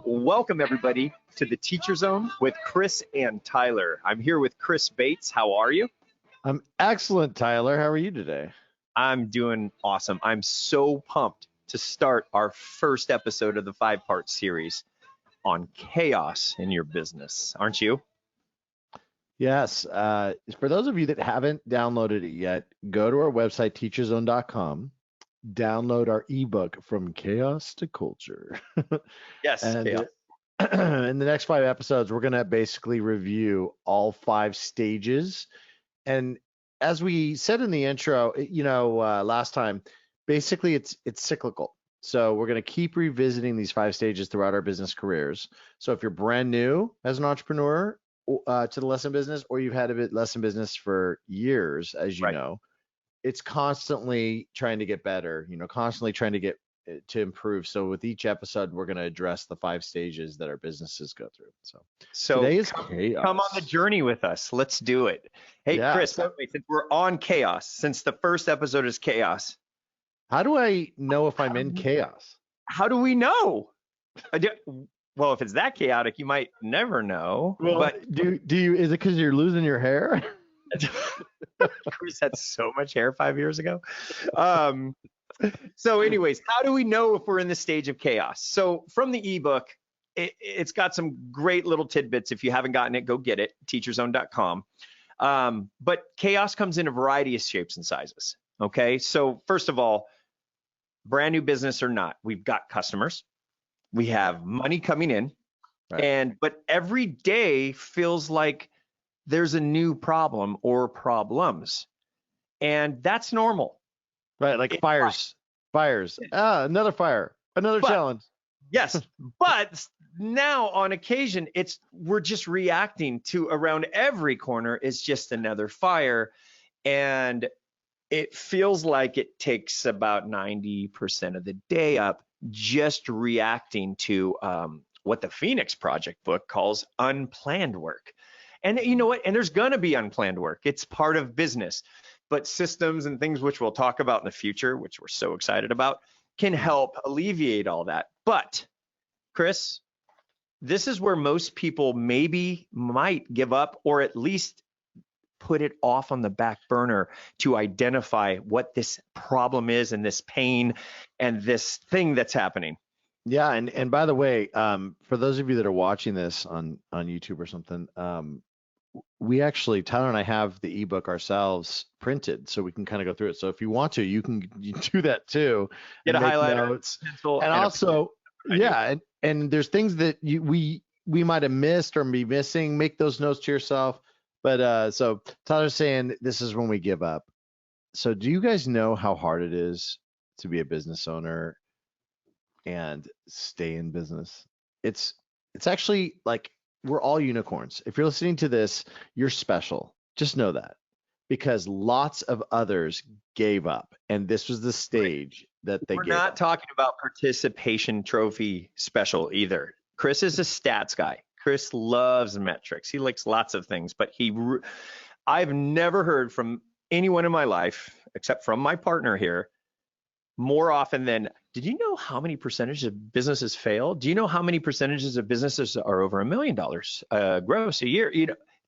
Welcome, everybody, to the Teacher Zone with Chris and Tyler. I'm here with Chris Bates. How are you? I'm excellent, Tyler. How are you today? I'm doing awesome. I'm so pumped to start our first episode of the 5-part series on chaos in your business. Aren't you? Yes. For those of you that haven't downloaded it yet, go to our website, teacherzone.com, download our ebook From Chaos to Culture. Yes. And chaos. In the next 5 episodes, we're going to basically review all 5 stages. And as we said in the intro, last time, basically it's cyclical. So we're going to keep revisiting these 5 stages throughout our business careers. So if you're brand new as an entrepreneur to the lesson business, or you've had a bit lesson business for years, as you know, it's constantly trying to get better, constantly trying to get to improve. So with each episode, we're going to address the 5 stages that our businesses go through. So today is chaos. Come on the journey with us. Let's do it. Hey, yeah, Chris, since we're on chaos, since the first episode is chaos, how do I know if I'm in chaos? How do we know? Well, if it's that chaotic, you might never know. Well, but do you? Is it because you're losing your hair? Chris had so much hair 5 years ago. So anyways, how do we know if we're in the stage of chaos? So from the ebook, it's got some great little tidbits. If you haven't gotten it, go get it, teacherzone.com. But chaos comes in a variety of shapes and sizes. Okay. So first of all, brand new business or not, we've got customers. We have money coming in, but every day feels like there's a new problem or problems, and that's normal. Right, like fires. Another fire, another challenge. Yes, but now on occasion, we're just reacting to around every corner is just another fire, and it feels like it takes about 90% of the day up just reacting to what the Phoenix Project book calls unplanned work. And you know what? And there's going to be unplanned work. It's part of business. But systems and things which we'll talk about in the future, which we're so excited about, can help alleviate all that. But, Chris, this is where most people might give up, or at least put it off on the back burner to identify what this problem is and this pain and this thing that's happening. Yeah, and by the way, for those of you that are watching this on YouTube or something, we actually, Tyler and I have the ebook ourselves printed, so we can kind of go through it. So if you want to, you can do that too. Get a highlighter, notes, and also, and there's things that we might have missed or be missing. Make those notes to yourself. But so Tyler's saying this is when we give up. So do you guys know how hard it is to be a business owner and stay in business? It's actually like, we're all unicorns. If you're listening to this, you're special. Just know that, because lots of others gave up, and this was the stage that they gave up. We're not talking about participation trophy special either. Chris is a stats guy. Chris loves metrics. He likes lots of things, but I've never heard from anyone in my life, except from my partner here, more often than, did you know how many percentages of businesses fail? Do you know how many percentages of businesses are over $1 million gross a year?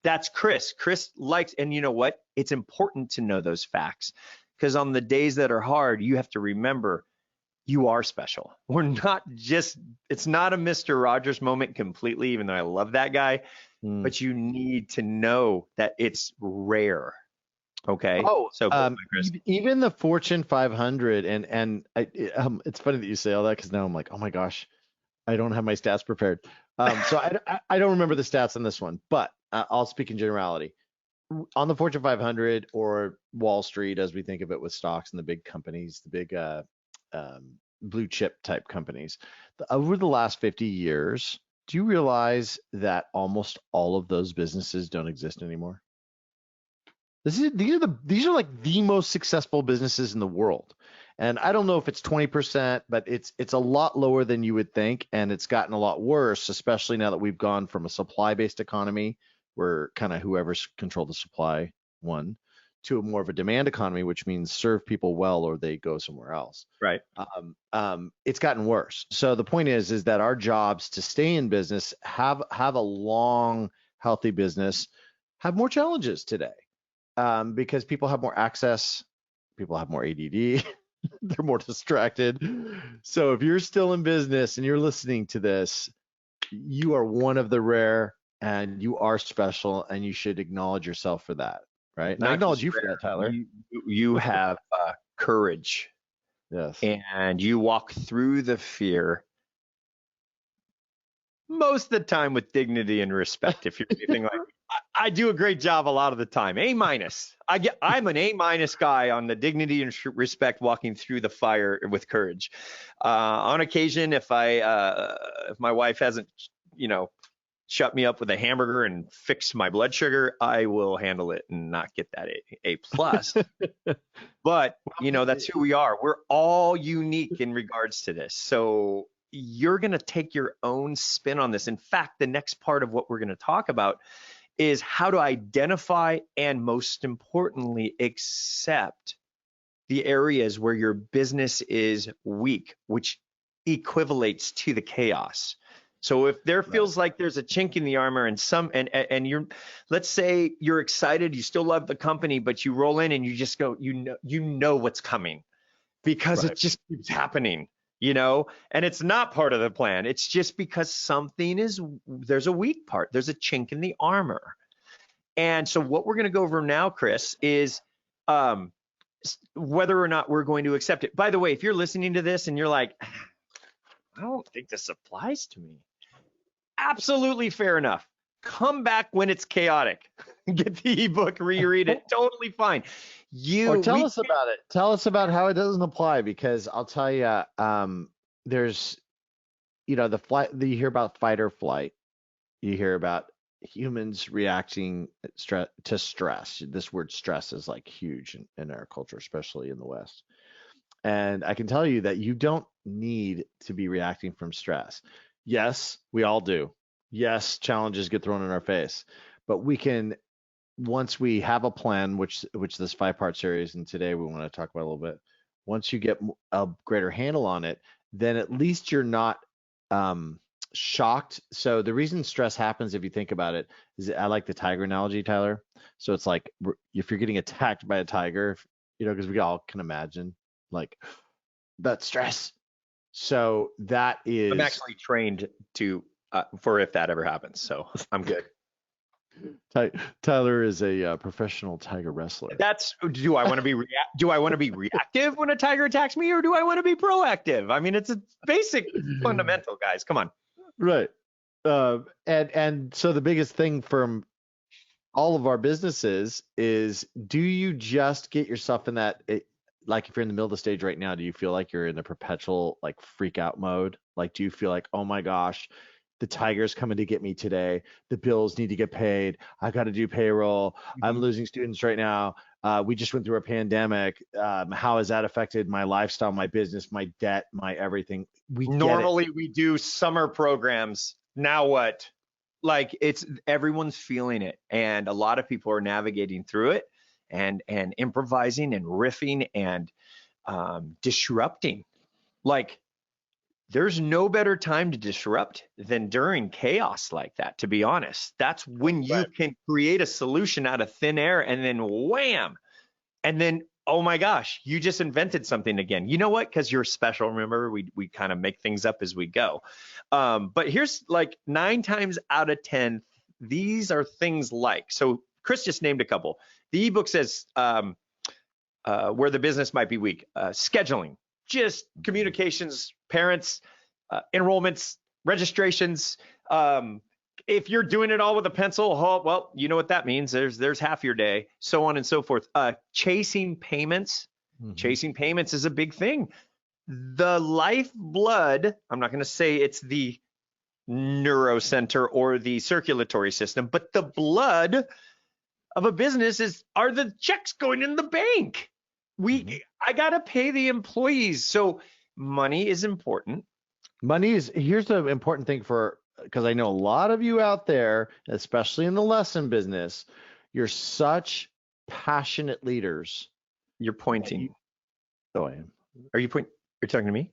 That's Chris. Chris likes, and you know what? It's important to know those facts, because on the days that are hard, you have to remember you are special. We're not just, it's not a Mr. Rogers moment completely, even though I love that guy, but you need to know that it's rare. Okay. Oh, so even the Fortune 500, and it's funny that you say all that, because now I'm like, oh my gosh, I don't have my stats prepared. So I don't remember the stats on this one, but I'll speak in generality. On the Fortune 500 or Wall Street, as we think of it with stocks and the big companies, the big blue chip type companies, over the last 50 years, do you realize that almost all of those businesses don't exist anymore? These are like the most successful businesses in the world. And I don't know if it's 20%, but it's a lot lower than you would think, and it's gotten a lot worse, especially now that we've gone from a supply-based economy, where kind of whoever's controlled the supply won, to a more of a demand economy, which means serve people well or they go somewhere else. Right. It's gotten worse. So the point is that our jobs to stay in business, have a long, healthy business, have more challenges today, because people have more access, people have more ADD, they're more distracted. So if you're still in business and you're listening to this, you are one of the rare, and you are special, and you should acknowledge yourself for that, right? And I Not acknowledge just you for rare. that, Tyler. You have courage, Yes. and you walk through the fear most of the time with dignity and respect. If you're anything like me. I do a great job a lot of the time. A minus. I'm an A minus guy on the dignity and respect, walking through the fire with courage. On occasion, if my wife hasn't, shut me up with a hamburger and fix my blood sugar, I will handle it and not get that A plus. But that's who we are. We're all unique in regards to this. So you're going to take your own spin on this. In fact, the next part of what we're going to talk about is how to identify and, most importantly, accept the areas where your business is weak, which equivalates to the chaos. So if there feels like there's a chink in the armor and you're, let's say you're excited, you still love the company, but you roll in and you just go, you know what's coming, because it just keeps happening, and it's not part of the plan. It's just because there's a weak part. There's a chink in the armor. And so what we're going to go over now, Chris, is whether or not we're going to accept it. By the way, if you're listening to this and you're like, I don't think this applies to me, absolutely fair enough. Come back when it's chaotic. Get the ebook, reread it. Totally fine. Or tell us about it. Tell us about how it doesn't apply, because I'll tell you, there's, the flight. You hear about fight or flight. You hear about humans reacting to stress. This word stress is like huge in our culture, especially in the West. And I can tell you that you don't need to be reacting from stress. Yes, we all do. Yes, challenges get thrown in our face, but we can, once we have a plan, which this 5-part series, and today we want to talk about a little bit. Once you get a greater handle on it, then at least you're not shocked. So the reason stress happens, if you think about it, is, I like the tiger analogy, Tyler. So it's like if you're getting attacked by a tiger, because we all can imagine like that stress. So that is. I'm actually trained for if that ever happens, so I'm good. Tyler is a professional tiger wrestler. Do I want to be reactive when a tiger attacks me, or do I want to be proactive? I mean, it's a basic fundamental, guys. Come on. Right. And so the biggest thing from all of our businesses is, do you just get yourself in that, like if you're in the middle of the stage right now, do you feel like you're in a perpetual like freak out mode? Like, do you feel like, oh my gosh, the tiger's coming to get me today. The bills need to get paid. I got to do payroll. I'm losing students right now. We just went through a pandemic. How has that affected my lifestyle, my business, my debt, my everything? Normally we do summer programs. Now what? Like, everyone's feeling it, and a lot of people are navigating through it and improvising and riffing and disrupting. Like, there's no better time to disrupt than during chaos like that, to be honest. That's when you can create a solution out of thin air, and then wham. And then, oh my gosh, you just invented something again. You know what? Because you're special. Remember, we kind of make things up as we go. But here's like 9 times out of 10, these are things like, so Chris just named a couple. The ebook says where the business might be weak. Scheduling, just communications, parents, enrollments, registrations. If you're doing it all with a pencil, well, you know what that means. There's half your day, so on and so forth. Chasing payments. Chasing payments is a big thing. The lifeblood, I'm not going to say it's the neurocenter or the circulatory system, but the blood of a business are the checks going in the bank. I got to pay the employees. So money is important. Here's the important thing because I know a lot of you out there, especially in the lesson business, you're such passionate leaders. You're pointing. Oh, I am. Are you pointing? You're talking to me?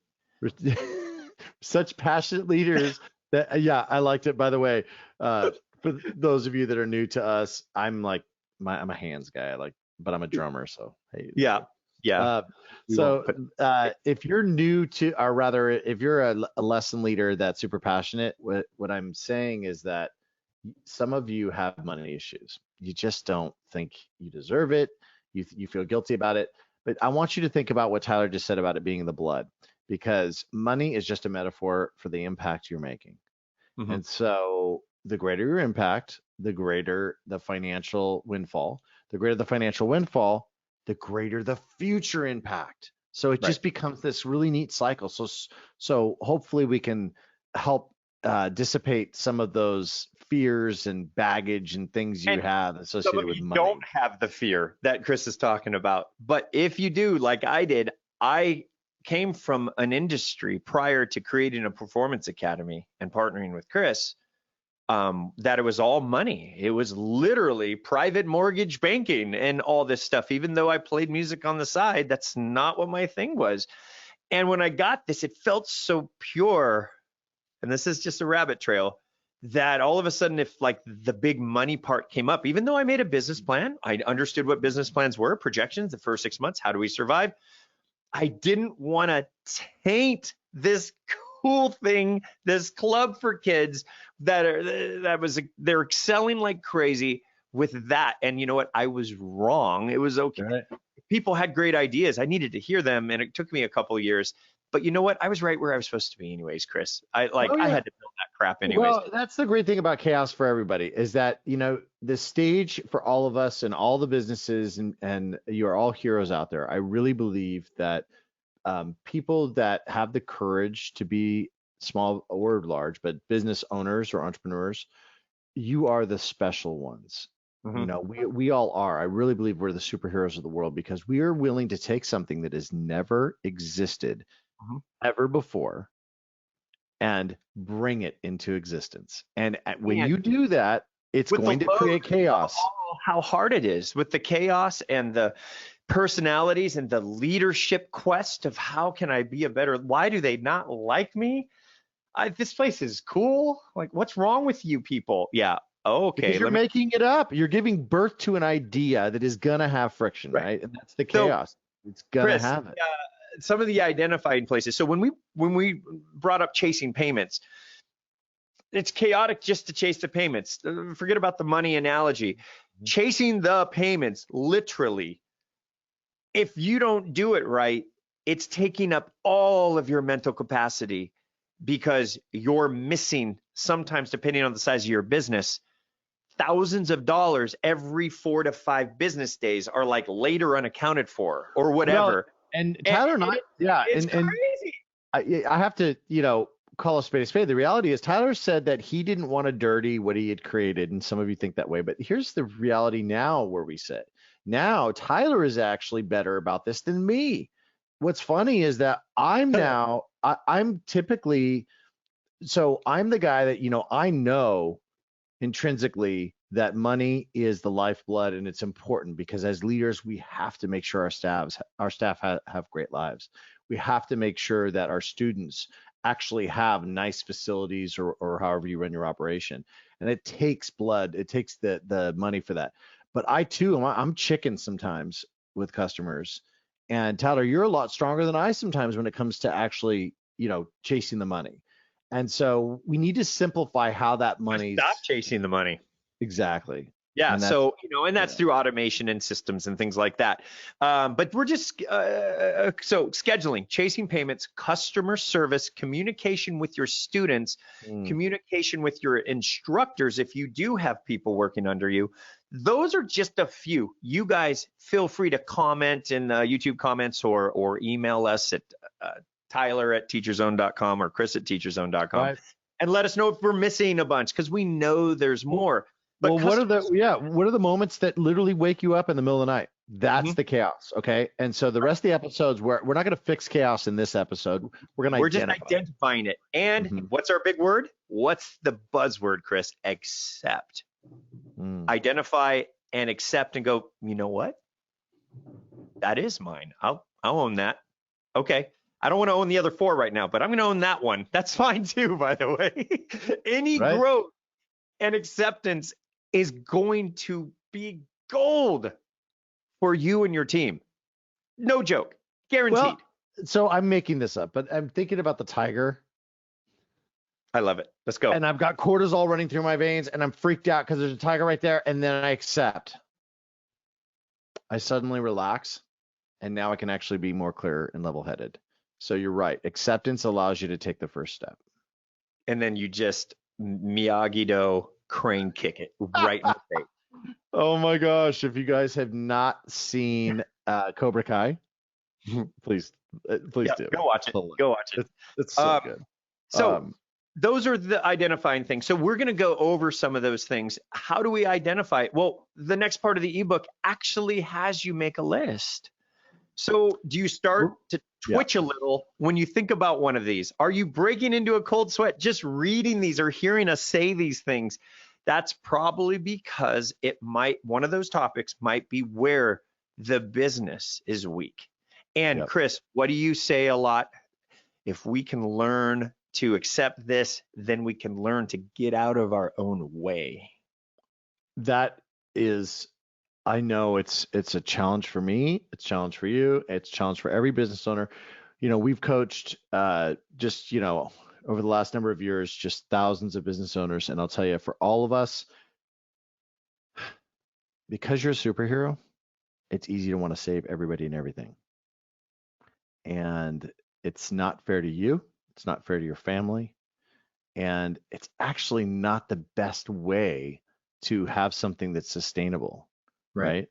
Such passionate leaders that, yeah, I liked it. By the way, for those of you that are new to us, I'm a hands guy, but I'm a drummer, so hey. Yeah. So if you're new to, or rather, if you're a lesson leader that's super passionate, what I'm saying is that some of you have money issues. You just don't think you deserve it. You feel guilty about it. But I want you to think about what Tyler just said about it being the blood, because money is just a metaphor for the impact you're making. Mm-hmm. And so the greater your impact, the greater the financial windfall. The greater the financial windfall, the greater the future impact. So it just becomes this really neat cycle. So hopefully we can help dissipate some of those fears and baggage and things you have associated with money. Don't have the fear that Chris is talking about, but if you do, like I did, I came from an industry prior to creating a performance academy and partnering with Chris, that it was all money. It was literally private mortgage banking and all this stuff. Even though I played music on the side, that's not what my thing was. And when I got this, it felt so pure. And this is just a rabbit trail, that all of a sudden, if like the big money part came up, even though I made a business plan, I understood what business plans were, projections, the first 6 months, how do we survive? I didn't want to taint this cool thing, this club for kids they're excelling like crazy with that. And you know what? I was wrong. It was okay. Right. People had great ideas. I needed to hear them, and it took me a couple of years. But you know what? I was right where I was supposed to be anyways, Chris. I had to build that crap anyways. Well, that's the great thing about chaos for everybody, is that, the stage for all of us and all the businesses, and you are all heroes out there. I really believe that people that have the courage to be small or large, but business owners or entrepreneurs, you are the special ones. Mm-hmm. We all are. I really believe we're the superheroes of the world, because we are willing to take something that has never existed ever before and bring it into existence. And when you do that, it's going to create chaos. How hard it is with the chaos and the personalities and the leadership quest of how can I be why do they not like me? This place is cool. Like, what's wrong with you people? Yeah. Okay. Because you're making it up. You're giving birth to an idea that is going to have friction, right? And that's the chaos. It's going to have it. Some of the identifying places. So when we brought up chasing payments, it's chaotic just to chase the payments. Forget about the money analogy. Mm-hmm. Chasing the payments, literally, if you don't do it right, it's taking up all of your mental capacity, because you're missing, sometimes depending on the size of your business, thousands of dollars every 4 to 5 business days are like later unaccounted for or whatever. And Tyler and I, it's crazy. I have to, call a spade a spade. The reality is Tyler said that he didn't want to dirty what he had created, and some of you think that way. But here's the reality now where we sit. Now Tyler is actually better about this than me. What's funny is that I'm typically, so I'm the guy that, I know intrinsically that money is the lifeblood, and it's important, because as leaders, we have to make sure our staff have great lives. We have to make sure that our students actually have nice facilities, or however you run your operation. And it takes blood. It takes the money for that. But I too, I'm chicken sometimes with customers. And Tyler, you're a lot stronger than I sometimes when it comes to actually, chasing the money. And so we need to simplify how that money. Stop chasing the money. Exactly. Yeah. So, and that's through automation and systems and things like that. But we're just, so scheduling, chasing payments, customer service, communication with your students, communication with your instructors. If you do have people working under you, those are just a few. You guys feel free to comment in the YouTube comments, or email us at Tyler@TeacherZone.com or Chris@TeacherZone.com, right, and let us know if we're missing a bunch, because we know there's more. But what are the moments that literally wake you up in the middle of the night? That's the chaos. Okay. And so the rest of the episodes, we're not going to fix chaos in this episode. We're just identifying it. And what's our big word? What's the buzzword, Chris? Accept. Identify, and accept and go, you know what? That is mine. I'll own that. Okay. I don't want to own the other 4 right now, but I'm going to own that one. That's fine too, by the way. Any Right. growth and acceptance is going to be gold for you and your team. No joke. Guaranteed. Well, so I'm making this up, but I'm thinking about the tiger. I love it. Let's go. And I've got cortisol running through my veins, and I'm freaked out because there's a tiger right there. And then I accept. I suddenly relax, and now I can actually be more clear and level-headed. So you're right. Acceptance allows you to take the first step. And then you just Miyagi-Do crane kick it right in the face. Oh my gosh. If you guys have not seen Cobra Kai, please do. Go watch it. Go watch it. It's so good. So those are the identifying things. So we're going to go over some of those things. How do we identify? Well, the next part of the ebook actually has you make a list. So do you start to twitch a little when you think about one of these? Are you breaking into a cold sweat just reading these or hearing us say these things? That's probably because one of those topics might be where the business is weak. And Chris, what do you say a lot? If we can learn to accept this, then we can learn to get out of our own way. That is, I know it's a challenge for me. It's a challenge for you. It's a challenge for every business owner. We've coached over the last number of years, just thousands of business owners. And I'll tell you, for all of us, because you're a superhero, it's easy to want to save everybody and everything. And it's not fair to you. It's not fair to your family. And it's actually not the best way to have something that's sustainable, right?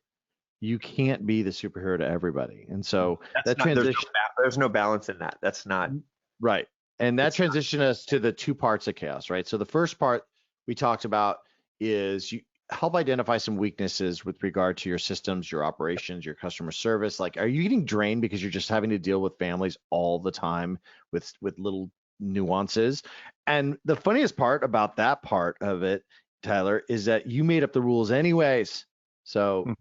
You can't be the superhero to everybody. And so there's no balance in that. That's not right. And that transitions us to the 2 parts of chaos, right? So the first part we talked about is you help identify some weaknesses with regard to your systems, your operations, your customer service. Like, are you getting drained because you're just having to deal with families all the time with little nuances? And the funniest part about that part of it, Tyler, is that you made up the rules anyways. So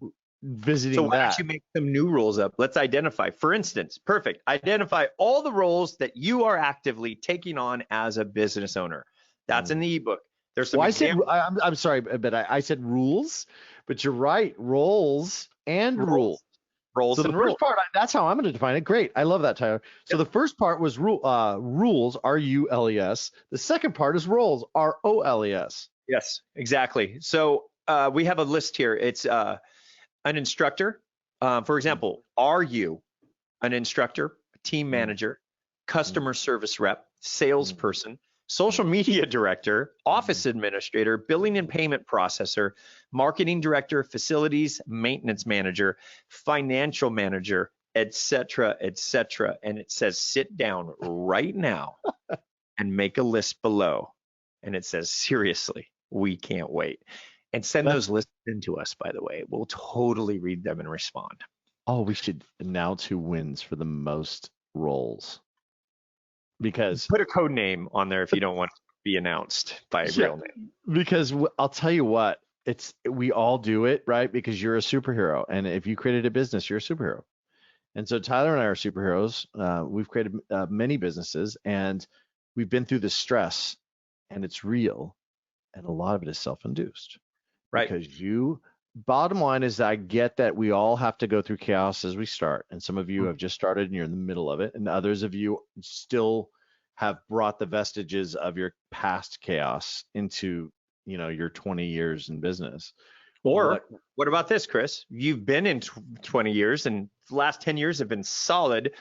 So why don't you make some new rules up? Let's identify. For instance, perfect. Identify all the roles that you are actively taking on as a business owner. That's in the ebook. There's some I'm sorry, but I said rules, but you're right. Roles and rules. Roles so and the rules. First part, that's how I'm going to define it. Great. I love that, Tyler. So the first part was rules, R-U-L-E-S. The second part is roles, R-O-L-E-S. Yes, exactly. So we have a list here. It's an instructor. For example, are you an instructor, team manager, customer service rep, salesperson, social media director, office administrator, billing and payment processor, marketing director, facilities maintenance manager, financial manager, etc., etc. And it says, sit down right now and make a list below. And it says, seriously, we can't wait. And send those lists in to us, by the way. We'll totally read them and respond. Oh, we should announce who wins for the most roles. Because put a code name on there if you don't want to be announced by a real name. Because I'll tell you what, we all do it, right? Because you're a superhero. And if you created a business, you're a superhero. And so Tyler and I are superheroes. We've created many businesses, and we've been through the stress, and it's real. And a lot of it is self-induced. Right. Because bottom line is, I get that we all have to go through chaos as we start. And some of you have just started and you're in the middle of it. And others of you still have brought the vestiges of your past chaos into, your 20 years in business. Or what about this, Chris? You've been in 20 years and the last 10 years have been solid.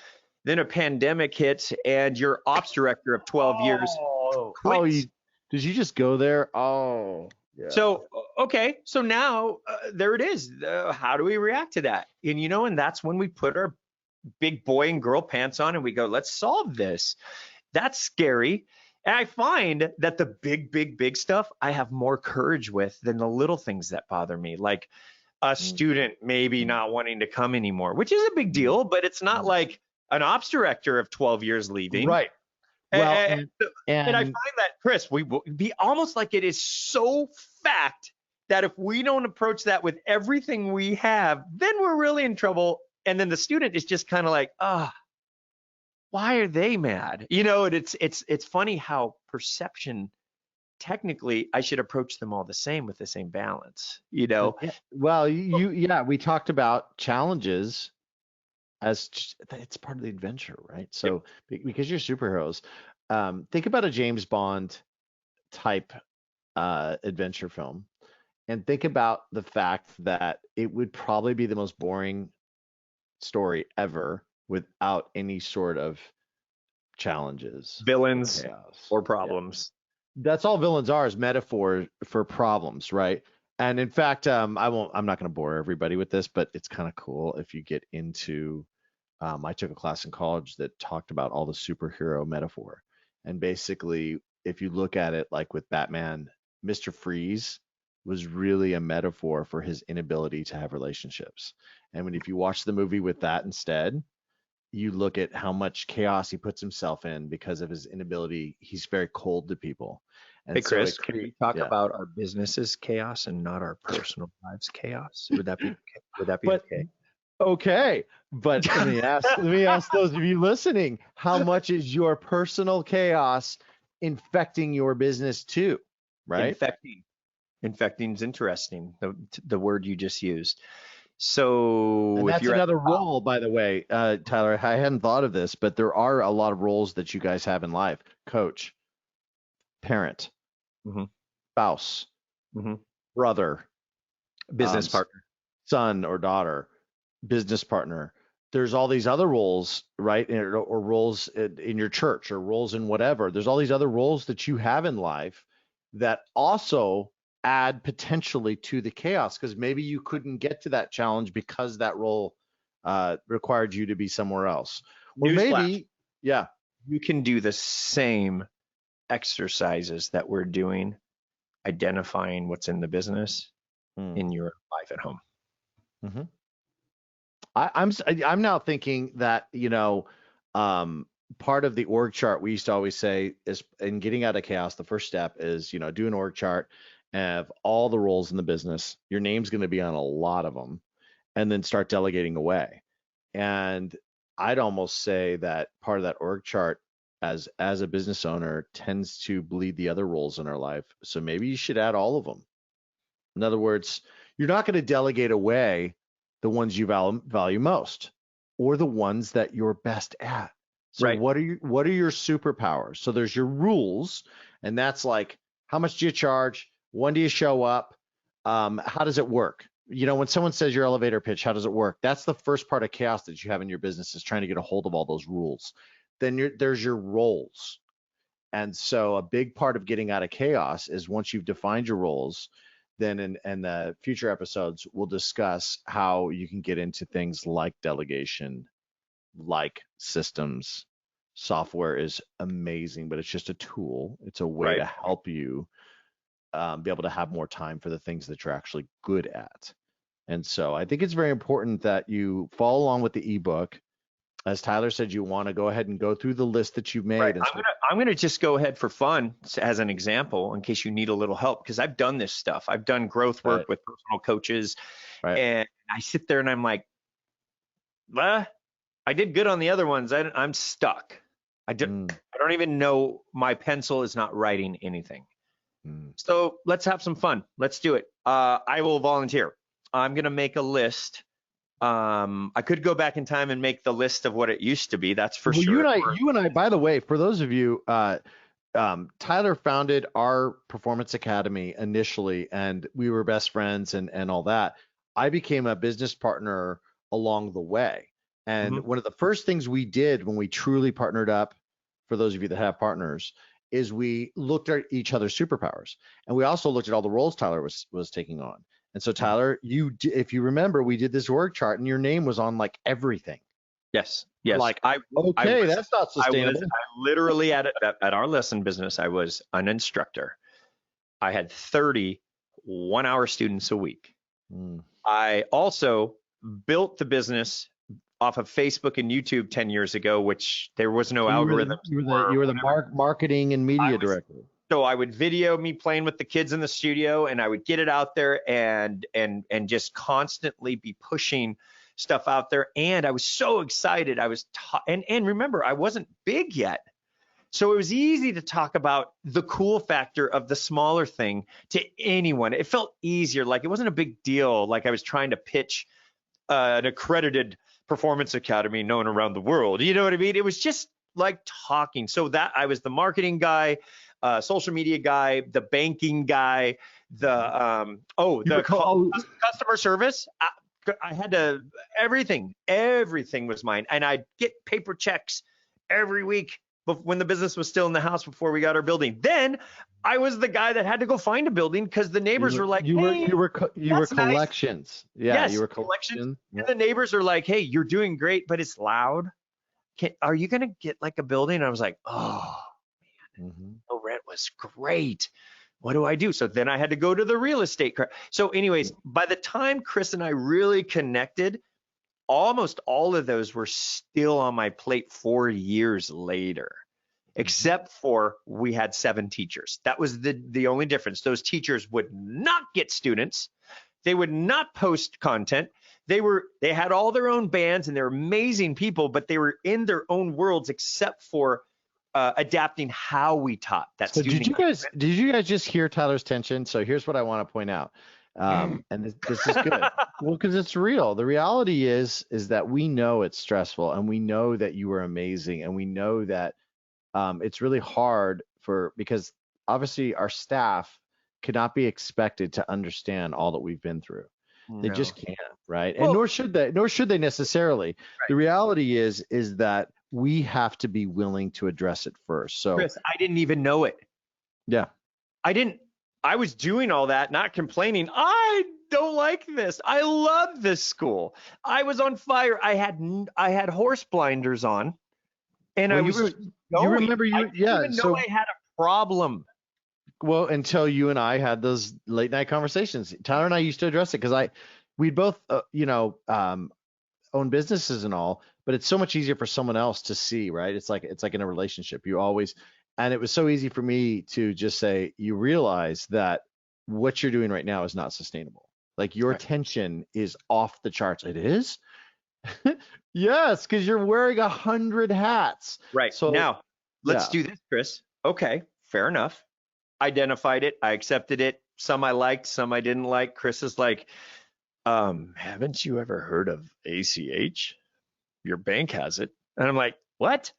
Then a pandemic hits and your ops director of 12 years quits. Did you just go there? Oh. Yeah. So, okay. So now there it is. How do we react to that? And that's when we put our big boy and girl pants on and we go, let's solve this. That's scary. And I find that the big stuff I have more courage with than the little things that bother me, like a student maybe not wanting to come anymore, which is a big deal, but it's not like an ops director of 12 years leaving. Right. Well, and I find that, Chris, we will be almost like it is so fact that if we don't approach that with everything we have, then we're really in trouble. And then the student is just kind of like, why are they mad? And it's funny how perception, technically, I should approach them all the same with the same balance. Yeah. Well, we talked about challenges it's part of the adventure, right? So because you're superheroes, think about a James Bond type adventure film, and think about the fact that it would probably be the most boring story ever without any sort of challenges, Villains chaos, or problems. That's all villains are, is metaphor for problems, right? And in fact, I'm not going to bore everybody with this, but it's kind of cool if you get into. I took a class in college that talked about all the superhero metaphor, and basically, if you look at it like with Batman, Mr. Freeze was really a metaphor for his inability to have relationships. And if you watch the movie with that instead, you look at how much chaos he puts himself in because of his inability. He's very cold to people. And hey, Chris, can we talk about our business's chaos and not our personal lives chaos? Would that be okay? Okay, but let me ask those of you listening, how much is your personal chaos infecting your business too? Right? Infecting is interesting. The word you just used. So and that's another role, by the way, Tyler. I hadn't thought of this, but there are a lot of roles that you guys have in life: coach, parent, spouse, brother, business partner, son or daughter, business partner. There's all these other roles, right? Or roles in your church, or roles in whatever. There's all these other roles that you have in life that also add potentially to the chaos, because maybe you couldn't get to that challenge because that role required you to be somewhere else. Or maybe, you can do the same exercises that we're doing, identifying what's in the business in your life at home. I'm now thinking that, part of the org chart we used to always say is, in getting out of chaos, the first step is, do an org chart of all the roles in the business. Your name's going to be on a lot of them, and then start delegating away. And I'd almost say that part of that org chart as a business owner tends to bleed the other roles in our life. So maybe you should add all of them. In other words, you're not going to delegate away the ones you value most, or the ones that you're best at. So what are your superpowers? So there's your rules, and that's like, how much do you charge? When do you show up? How does it work? When someone says your elevator pitch, how does it work? That's the first part of chaos that you have in your business, is trying to get a hold of all those rules. Then there's your roles. And so a big part of getting out of chaos is, once you've defined your roles, then in the future episodes, we'll discuss how you can get into things like delegation, like systems. Software is amazing, but it's just a tool. It's a way to help you be able to have more time for the things that you're actually good at. And so I think it's very important that you follow along with the ebook. As Tyler said, you want to go ahead and go through the list that you've made. I'm gonna just go ahead for fun as an example, in case you need a little help, because I've done this stuff. I've done growth work with personal coaches, and I sit there and I'm like, I did good on the other ones. I'm stuck. I don't even know. My pencil is not writing anything. So let's have some fun. Let's do it. I will volunteer. I'm gonna make a list. I could go back in time and make the list of what it used to be. That's for sure. You and I, by the way, for those of you, Tyler founded our Performance Academy initially, and we were best friends and all that. I became a business partner along the way. And one of the first things we did when we truly partnered up, for those of you that have partners, is we looked at each other's superpowers. And we also looked at all the roles Tyler was taking on. And so, Tyler, if you remember, we did this org chart, and your name was on like everything. Yes. Like, that's not sustainable. I literally at our lesson business, I was an instructor. I had 30 one-hour students a week. I also built the business off of Facebook and YouTube 10 years ago, which there was no algorithm. You were the marketing and media director. So I would video me playing with the kids in the studio, and I would get it out there and just constantly be pushing stuff out there. And I was so excited. And remember, I wasn't big yet. So it was easy to talk about the cool factor of the smaller thing to anyone. It felt easier, like it wasn't a big deal, like I was trying to pitch an accredited performance academy known around the world. You know what I mean? It was just like talking. So that I was the marketing guy, social media guy, the banking guy, the customer service. I had to, everything was mine. And I'd get paper checks every week when the business was still in the house before we got our building. Then I was the guy that had to go find a building because the neighbors were like, you were collections. Nice. Yeah, yes, you were collections. And the neighbors are like, hey, you're doing great, but it's loud. Are you going to get like a building? And I was like, oh, man, no rent was great. What do I do? So then I had to go to the real estate. So anyways, by the time Chris and I really connected, almost all of those were still on my plate 4 years later, except for we had 7 teachers. That was the only difference. Those teachers would not get students. They would not post content. They had all their own bands and they're amazing people, but they were in their own worlds except for adapting how we taught. So did you guys just hear Tyler's tension? So here's what I want to point out. And this is good. Well, because it's real. The reality is that we know it's stressful and we know that you are amazing and we know that it's really hard because obviously our staff could not be expected to understand all that we've been through. They just can't, right? And nor should they necessarily. Right. The reality is that we have to be willing to address it first. So Chris, I didn't even know it. Yeah. I was doing all that, not complaining. I don't like this. I love this school. I was on fire. I had horse blinders on, and I didn't even know I had a problem. Well, until you and I had those late night conversations. Tyler and I used to address it because we both own businesses and all, but it's so much easier for someone else to see, right? It's like in a relationship. And it was so easy for me to just say, you realize that what you're doing right now is not sustainable. Like your tension is off the charts. It is? Yes, because you're wearing 100 hats. Right. So now let's do this, Chris. Okay, fair enough. Identified it. I accepted it. Some I liked, some I didn't like. Chris is like, haven't you ever heard of ACH? Your bank has it. And I'm like, what?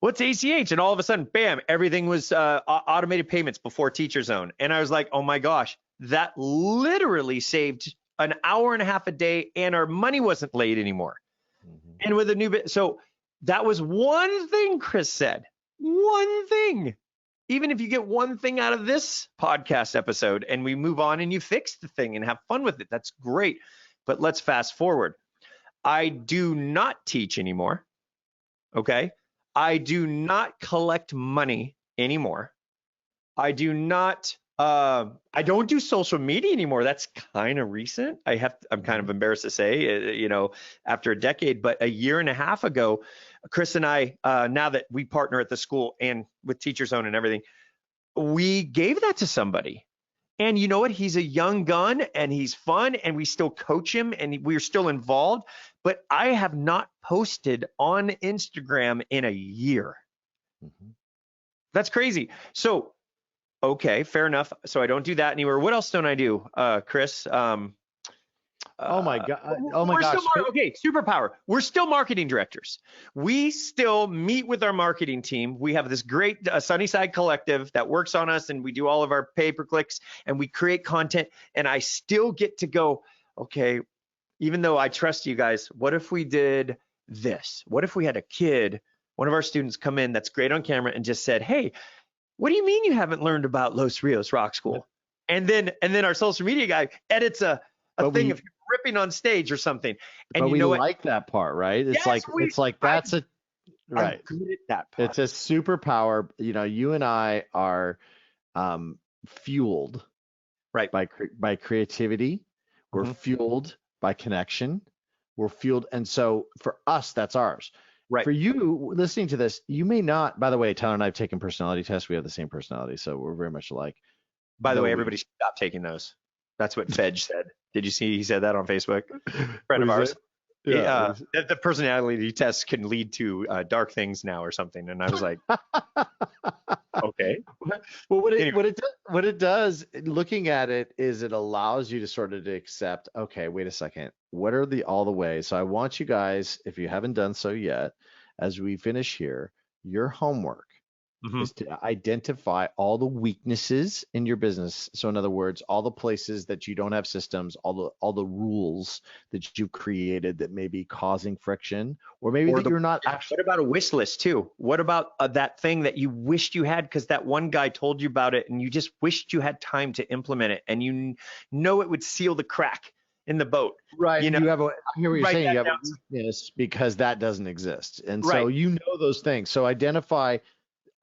What's ACH? And all of a sudden, bam, everything was automated payments before TeacherZone. And I was like, oh my gosh, that literally saved an hour and a half a day and our money wasn't late anymore. And with a new bit. So that was one thing Chris said. One thing. Even if you get one thing out of this podcast episode and we move on and you fix the thing and have fun with it, that's great. But let's fast forward. I do not teach anymore. Okay. I do not collect money anymore. I don't do social media anymore. That's kind of recent. I'm kind of embarrassed to say, after a decade, but a year and a half ago, Chris and I, now that we partner at the school and with TeacherZone and everything, we gave that to somebody. And you know what? He's a young gun and he's fun and we still coach him and we're still involved. But I have not posted on Instagram in a year. That's crazy. So, okay, fair enough. So I don't do that anymore. What else don't I do, Chris? Oh my God. Oh my gosh. Okay, superpower. We're still marketing directors. We still meet with our marketing team. We have this great Sunnyside collective that works on us and we do all of our pay-per-clicks and we create content. And I still get to go, okay, even though I trust you guys, what if we did this? What if we had a kid, one of our students come in that's great on camera and just said, hey, what do you mean you haven't learned about Los Rios Rock School? And then our social media guy edits a thing of him ripping on stage or something. And you know what? Like that part, right? It's that's a right. I'm good at that part. It's a superpower. You and I are fueled by creativity. We're fueled by connection. We're fueled, and so for us, that's ours. Right. For you listening to this, you may not, by the way, Tyler and I have taken personality tests. We have the same personality, so we're very much alike. By the Though way, we, everybody should stop taking those. That's what Fedge said. Did you see he said that on Facebook? what Friend do of you ours. say? Yeah. What do you That the personality tests can lead to dark things now or something. And I was like, say? okay. Well, Anyway, what it does, looking at it, is it allows you to sort of to accept, okay, wait a second, what are all the ways? So I want you guys, if you haven't done so yet, as we finish here, your homework mhm. is to identify all the weaknesses in your business. So in other words, all the places that you don't have systems, all the rules that you've created that may be causing friction, or maybe Or that the you're not actually. what about a wish list too? What about that thing that you wished you had because that one guy told you about it and you just wished you had time to implement it and know it would seal the crack in the boat. Right. You know, You have I hear what you're write saying. that You have a down. weakness because that doesn't exist. And so Right. you know those things. So identify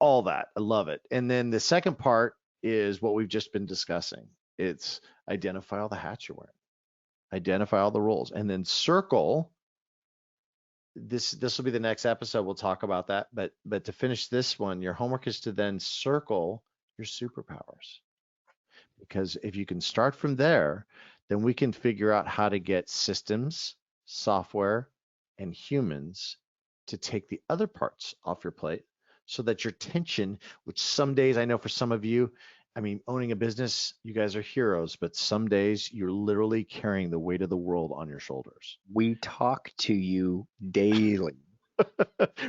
all that. I love it. And then the second part is what we've just been discussing. It's identify all the hats you're wearing, identify all the roles, and then circle. This will be the next episode. We'll talk about that. But to finish this one, your homework is to then circle your superpowers. Because if you can start from there, then we can figure out how to get systems, software, and humans to take the other parts off your plate so that your tension, which some days I know for some of you, I mean, owning a business, you guys are heroes, but some days you're literally carrying the weight of the world on your shoulders. We talk to you daily. We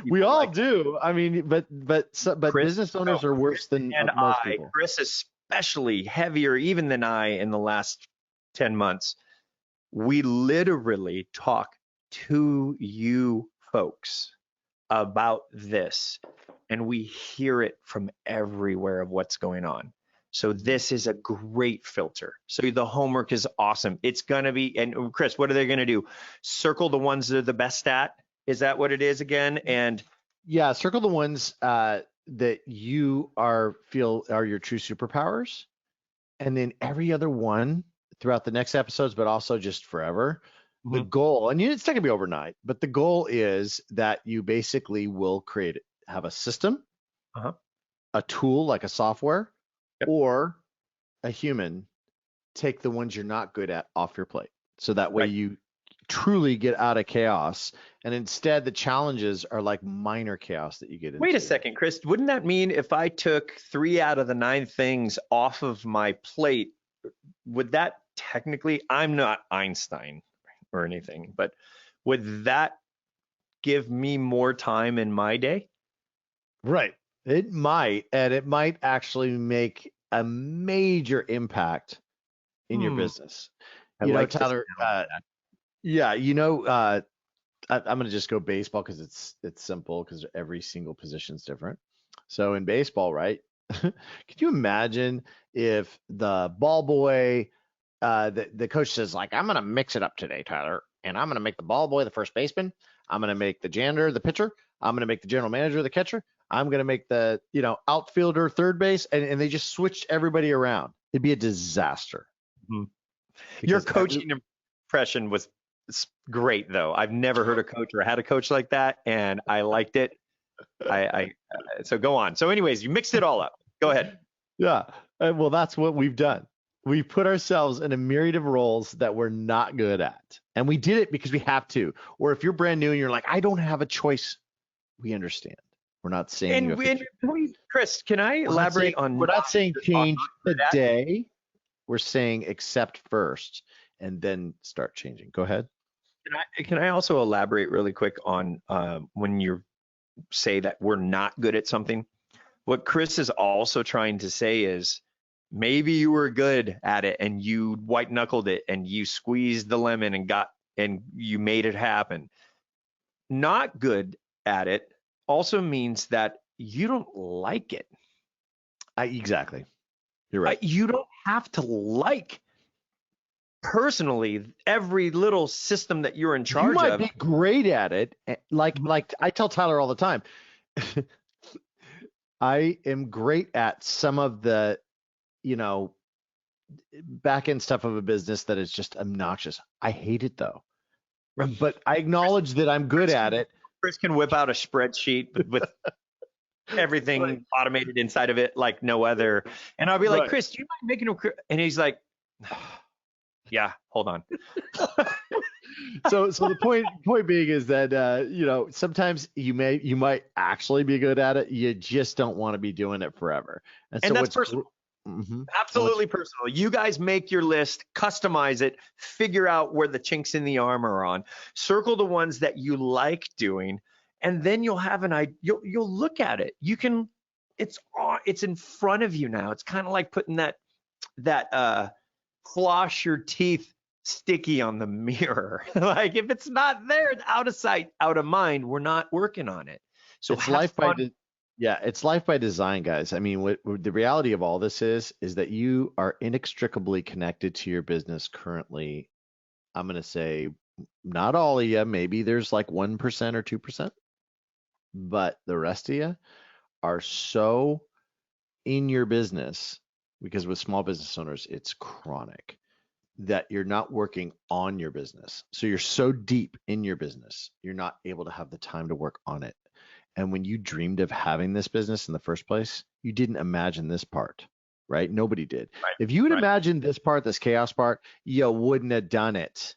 People all like do. I mean, but Chris, business no, owners are worse than and most I, people. Chris especially heavier even than I in the last 10 months. We literally talk to you folks about this and we hear it from everywhere of what's going on. So this is a great filter. So the homework is awesome. It's going to be, and Chris, what are they going to do? Circle the ones that are the best at? Is that what it is again? And Yeah, circle the ones that you feel are your true superpowers, and then every other one throughout the next episodes, but also just forever. The Mhm. goal, and it's not gonna be overnight, but the goal is that you basically will have a system, Uh-huh. a tool like a software, Yep. or a human take the ones you're not good at off your plate. So that way Right. you truly get out of chaos. And instead, the challenges are like minor chaos that you get into. Wait a second, Chris. Wouldn't that mean if I took 3 out of the 9 things off of my plate, would that technically, I'm not Einstein or anything, but would that give me more time in my day? Right. It might, and it might actually make a major impact in your Hmm. business. I You know, like the Tyler, sound of that. yeah, I'm going to just go baseball because it's simple because every single position's different. So in baseball, right? Could you imagine if the ball boy, the coach says like, I'm going to mix it up today, Tyler, and I'm going to make the ball boy the first baseman. I'm going to make the janitor the pitcher. I'm going to make the general manager the catcher. I'm going to make the outfielder third base, and they just switched everybody around. It'd be a disaster. Hmm. Your Because coaching impression was great, though. I've never heard a coach or had a coach like that, and I liked it. So go on. So, anyways, you mixed it all up. Go ahead. Yeah. Well, that's what we've done. We put ourselves in a myriad of roles that we're not good at. And we did it because we have to. Or if you're brand new and you're like, I don't have a choice, we understand. We're not saying you have to. Please, Chris, can I elaborate on We're not saying change good at? today. We're saying accept first and then start changing. Go ahead. Can I also elaborate really quick on when you say that we're not good at something? What Chris is also trying to say is maybe you were good at it and you white knuckled it and you squeezed the lemon and you made it happen. Not good at it also means that you don't like it. Exactly. You're right. You don't have to like personally every little system that you're in You charge might of. be great at it. Like I tell Tyler all the time, I am great at some of the, back end stuff of a business that is just obnoxious. I hate it though. But I acknowledge that I'm good at it. Chris can whip out a spreadsheet with everything Right. automated inside of it like no other. And I'll be like, Right. Chris, do you mind making a, and he's like, yeah, hold on. So the point being is that sometimes you might actually be good at it. You just don't want to be doing it forever. And And so that's what's personal. mm-hmm. Absolutely personal. You guys make your list, customize it, figure out where the chinks in the armor are on, circle the ones that you like doing, and then you'll have an idea. You'll look at it. You can. It's in front of you now. It's kind of like putting that floss your teeth sticky on the mirror. Like if it's not there, it's out of sight, out of mind. We're not working on it. So It's have life by fun. yeah, it's life by design, guys. I mean, what the reality of all this is that you are inextricably connected to your business currently. I'm going to say not all of you, maybe there's like 1% or 2%, but the rest of you are so in your business because with small business owners, it's chronic that you're not working on your business. So you're so deep in your business, you're not able to have the time to work on it. And when you dreamed of having this business in the first place, you didn't imagine this part, right? Nobody did. Right. If you had Right. imagined this part, this chaos part, you wouldn't have done it.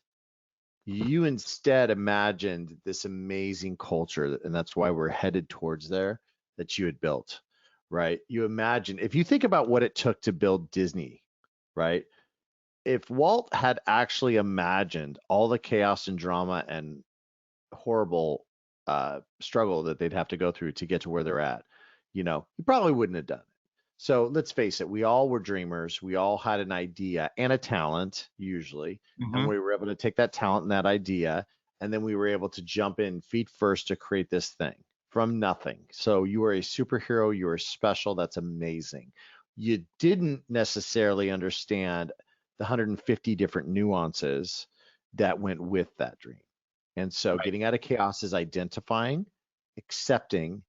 You instead imagined this amazing culture, and that's why we're headed towards there that you had built, right? You imagine, if you think about what it took to build Disney, right? If Walt had actually imagined all the chaos and drama and horrible struggle that they'd have to go through to get to where they're at, he probably wouldn't have done it. So let's face it, we all were dreamers. We all had an idea and a talent, usually, and Mm-hmm. we were able to take that talent and that idea, and then we were able to jump in feet first to create this thing from nothing. So you are a superhero. You are special. That's amazing. You didn't necessarily understand the 150 different nuances that went with that dream. And so Right. getting out of chaos is identifying, accepting,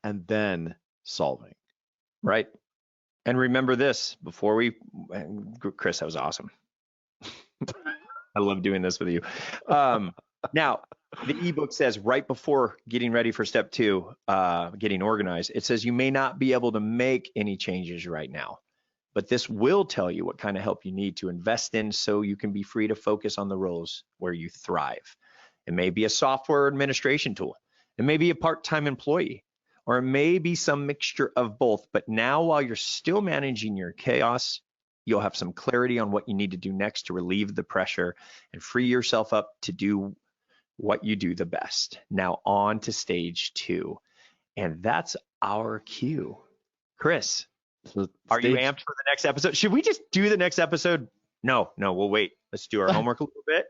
and then solving. Right. And remember this before Chris, that was awesome. I love doing this with you. Now, the ebook says right before getting ready for step 2, getting organized, it says you may not be able to make any changes right now, but this will tell you what kind of help you need to invest in so you can be free to focus on the roles where you thrive. It may be a software administration tool. It may be a part-time employee, or it may be some mixture of both. But now, while you're still managing your chaos, you'll have some clarity on what you need to do next to relieve the pressure and free yourself up to do what you do the best. Now on to stage 2. And that's our cue. Chris, So are you stage amped for the next episode? Should we just do the next episode? No, we'll wait. Let's do our homework a little bit.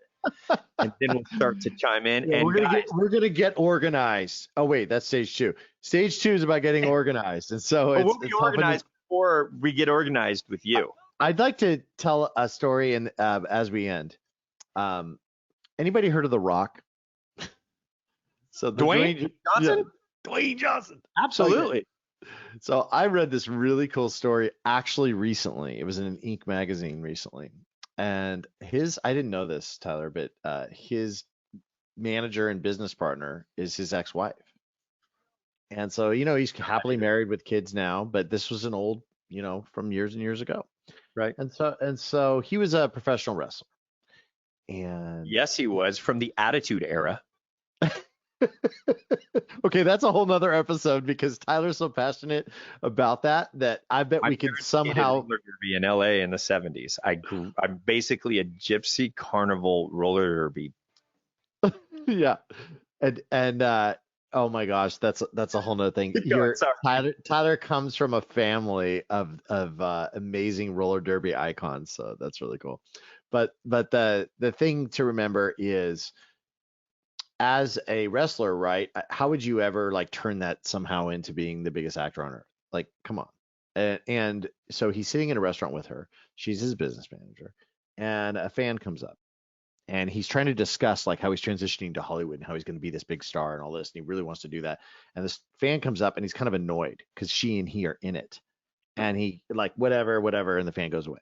And then we'll start to chime in. Yeah, And guys, we're gonna get organized. Oh wait, that's stage 2. Stage 2 is about getting organized, and so we'll be it's helping. organized before we get organized with you. I'd like to tell a story, and as we end, anybody heard of The Rock? So Dwayne Johnson? Yeah, Dwayne Johnson. Absolutely. Okay. So I read this really cool story actually recently. It was in an Inc. magazine recently, and I didn't know this, Tyler, but his manager and business partner is his ex-wife. And so, he's happily married with kids now, but this was an old, from years and years ago. Right. And so he was a professional wrestler. And Yes, he was from the Attitude Era. okay, that's a whole nother episode because Tyler's so passionate about that I bet we could somehow roller derby in LA in the 70s. I'm basically a gypsy carnival roller derby. yeah. And oh my gosh, that's a whole nother thing. Keep going, sorry. Tyler comes from a family of amazing roller derby icons, so that's really cool. But the thing to remember is, as a wrestler, right? How would you ever like turn that somehow into being the biggest actor on earth? Like, come on. And so he's sitting in a restaurant with her. She's his business manager, and a fan comes up, and he's trying to discuss like how he's transitioning to Hollywood and how he's going to be this big star and all this, and he really wants to do that. And this fan comes up, and he's kind of annoyed because she and he are in it, and he like whatever, and the fan goes away.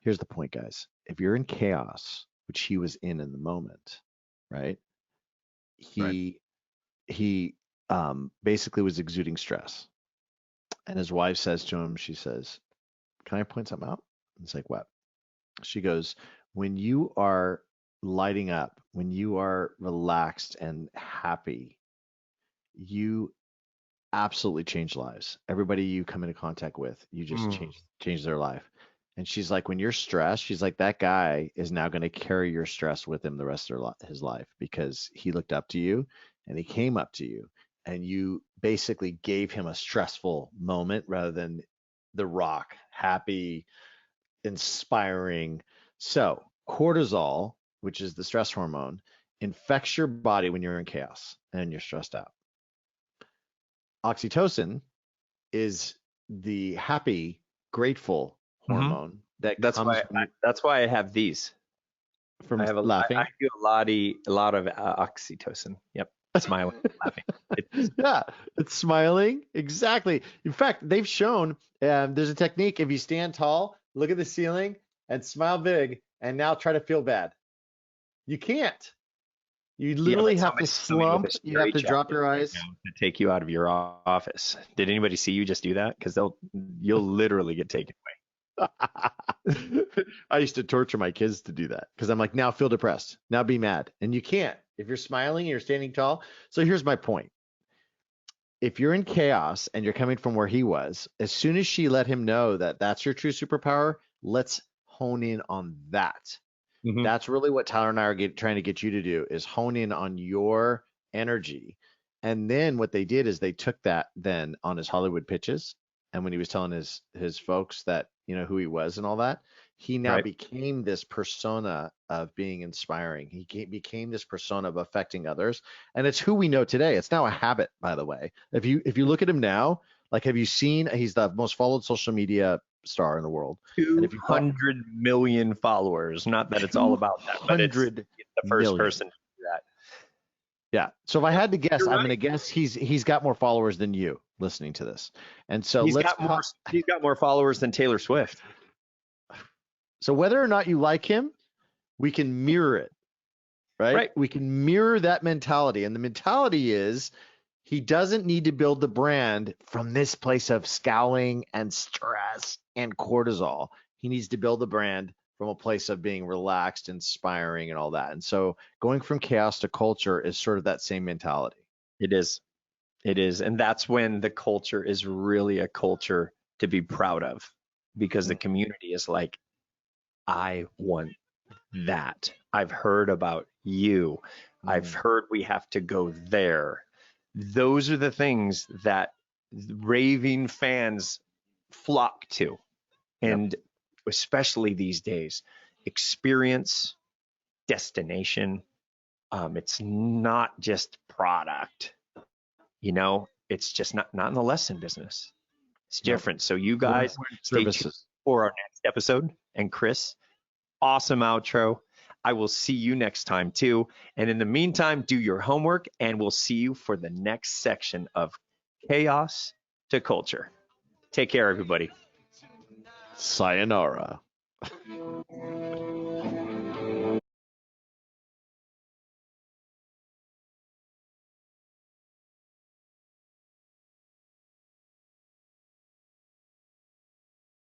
Here's the point, guys. If you're in chaos, which he was in the moment, right? Right. He he basically was exuding stress. And his wife says to him, she says, "Can I point something out?" It's like, "What?" She goes, "When you are lighting up, when you are relaxed and happy, you absolutely change lives. Everybody you come into contact with, you just change their life." And she's like, "When you're stressed," she's like, "that guy is now going to carry your stress with him the rest of his life because he looked up to you and he came up to you and you basically gave him a stressful moment rather than the rock, happy, inspiring." So cortisol, which is the stress hormone, infects your body when you're in chaos and you're stressed out. Oxytocin is the happy, grateful hormone that That's comes why that's why I have these. from I have laughing. I do a lot of oxytocin. Yep, smiling, laughing. Yeah, it's smiling. Exactly. In fact, they've shown there's a technique. If you stand tall, look at the ceiling, and smile big, and now try to feel bad. You can't. You literally have to slump. You have to drop your eyes. To take you out of your office. Did anybody see you just do that? Because you'll literally get taken away. I used to torture my kids to do that because I'm like, now feel depressed. Now be mad. And you can't. If you're smiling and you're standing tall. So here's my point. If you're in chaos and you're coming from where he was, as soon as she let him know that that's your true superpower, let's hone in on that. That's really what Tyler and I are trying to get you to do is hone in on your energy. And then what they did is they took that then on his Hollywood pitches. And when he was telling his folks that, you know, who he was and all that, he now became this persona of being inspiring. He became this persona of affecting others. And it's who we know today. It's now a habit, by the way. If you look at him now, like, have you seen, he's the most followed social media star in the world. 200 million followers. Not that it's all about that, but it's the first person to do that. Yeah. So if I had to guess, I'm going to guess he's got more followers than you listening to this. And so he's got more followers than Taylor Swift. So whether or not you like him, we can mirror it, right? We can mirror that mentality. And the mentality is he doesn't need to build the brand from this place of scowling and stress and cortisol. He needs to build the brand from a place of being relaxed, inspiring, and all that. And so going from chaos to culture is sort of that same mentality. It is. And that's when the culture is really a culture to be proud of, because the community is like, I want that. I've heard about you. I've heard we have to go there. Those are the things that raving fans flock to. And especially these days, experience, destination. It's not just product, you know, it's just not in the lesson business. It's different. So you guys stay tuned for our next episode. And Chris, awesome outro. I will see you next time too. And in the meantime, do your homework and we'll see you for the next section of Chaos to Culture. Take care, everybody. Sayonara.